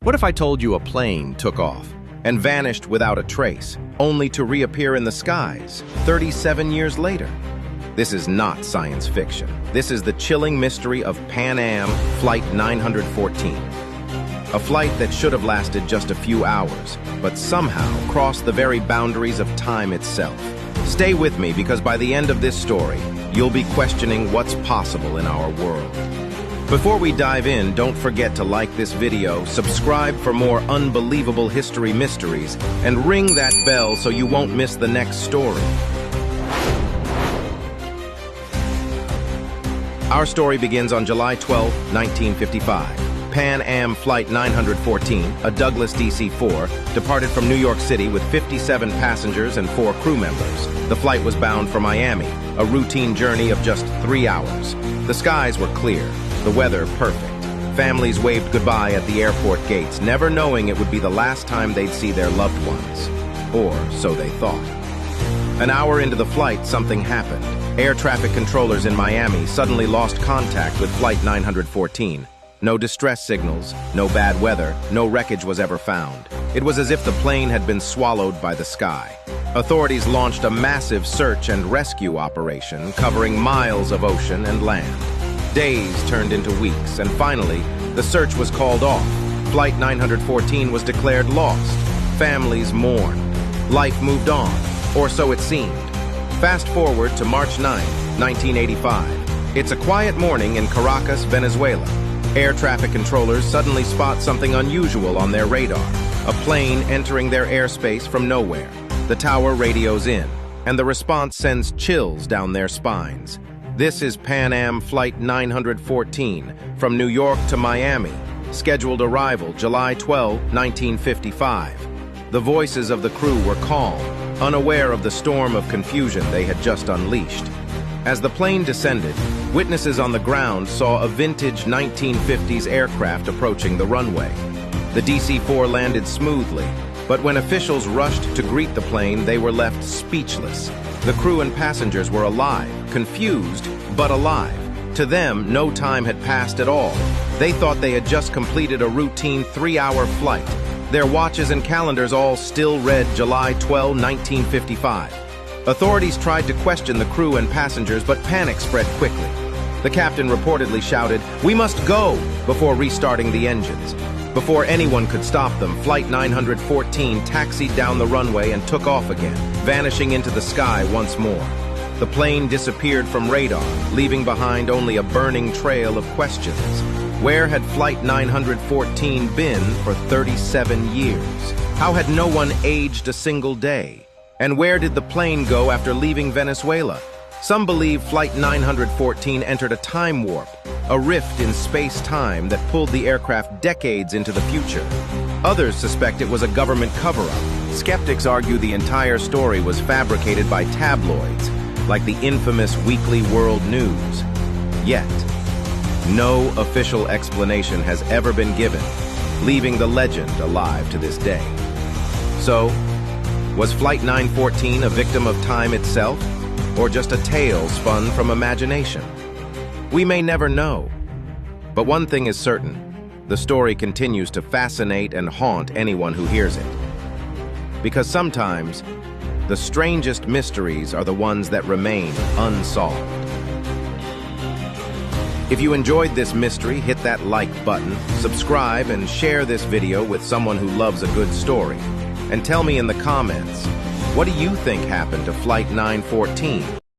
What if I told you a plane took off and vanished without a trace, only to reappear in the skies 37 years later? This is not science fiction. This is the chilling mystery of Pan Am Flight 914. A flight that should have lasted just a few hours, but somehow crossed the very boundaries of time itself. Stay with me, because by the end of this story, you'll be questioning what's possible in our world. Before we dive in, don't forget to like this video, subscribe for more unbelievable history mysteries, and ring that bell so you won't miss the next story. Our story begins on July 12, 1955. Pan Am Flight 914, a Douglas DC-4, departed from New York City with 57 passengers and 4 crew members. The flight was bound for Miami, a routine journey of just 3 hours. The skies were clear, the weather perfect. Families waved goodbye at the airport gates, never knowing it would be the last time they'd see their loved ones. Or so they thought. An hour into the flight, something happened. Air traffic controllers in Miami suddenly lost contact with Flight 914. No distress signals, no bad weather, no wreckage was ever found. It was as if the plane had been swallowed by the sky. Authorities launched a massive search and rescue operation covering miles of ocean and land. Days turned into weeks, and finally, the search was called off. Flight 914 was declared lost. Families mourned. Life moved on, or so it seemed. Fast forward to March 9, 1985. It's a quiet morning in Caracas, Venezuela. Air traffic controllers suddenly spot something unusual on their radar, a plane entering their airspace from nowhere. The tower radios in, and the response sends chills down their spines. This is Pan Am Flight 914 from New York to Miami, scheduled arrival July 12, 1955. The voices of the crew were calm, unaware of the storm of confusion they had just unleashed. As the plane descended, witnesses on the ground saw a vintage 1950s aircraft approaching the runway. The DC-4 landed smoothly, but when officials rushed to greet the plane, they were left speechless. The crew and passengers were alive, confused, but alive. To them, no time had passed at all. They thought they had just completed a routine 3-hour flight. Their watches and calendars all still read July 12, 1955. Authorities tried to question the crew and passengers, but panic spread quickly. The captain reportedly shouted, "We must go!" before restarting the engines. Before anyone could stop them, Flight 914 taxied down the runway and took off again, vanishing into the sky once more. The plane disappeared from radar, leaving behind only a burning trail of questions. Where had Flight 914 been for 37 years? How had no one aged a single day? And where did the plane go after leaving Venezuela? Some believe Flight 914 entered a time warp, a rift in space-time that pulled the aircraft decades into the future. Others suspect it was a government cover-up. Skeptics argue the entire story was fabricated by tabloids, like the infamous Weekly World News. Yet, no official explanation has ever been given, leaving the legend alive to this day. So, was Flight 914 a victim of time itself, or just a tale spun from imagination? We may never know. But one thing is certain, the story continues to fascinate and haunt anyone who hears it. Because sometimes, the strangest mysteries are the ones that remain unsolved. If you enjoyed this mystery, hit that like button, subscribe, and share this video with someone who loves a good story. And tell me in the comments, what do you think happened to Flight 914?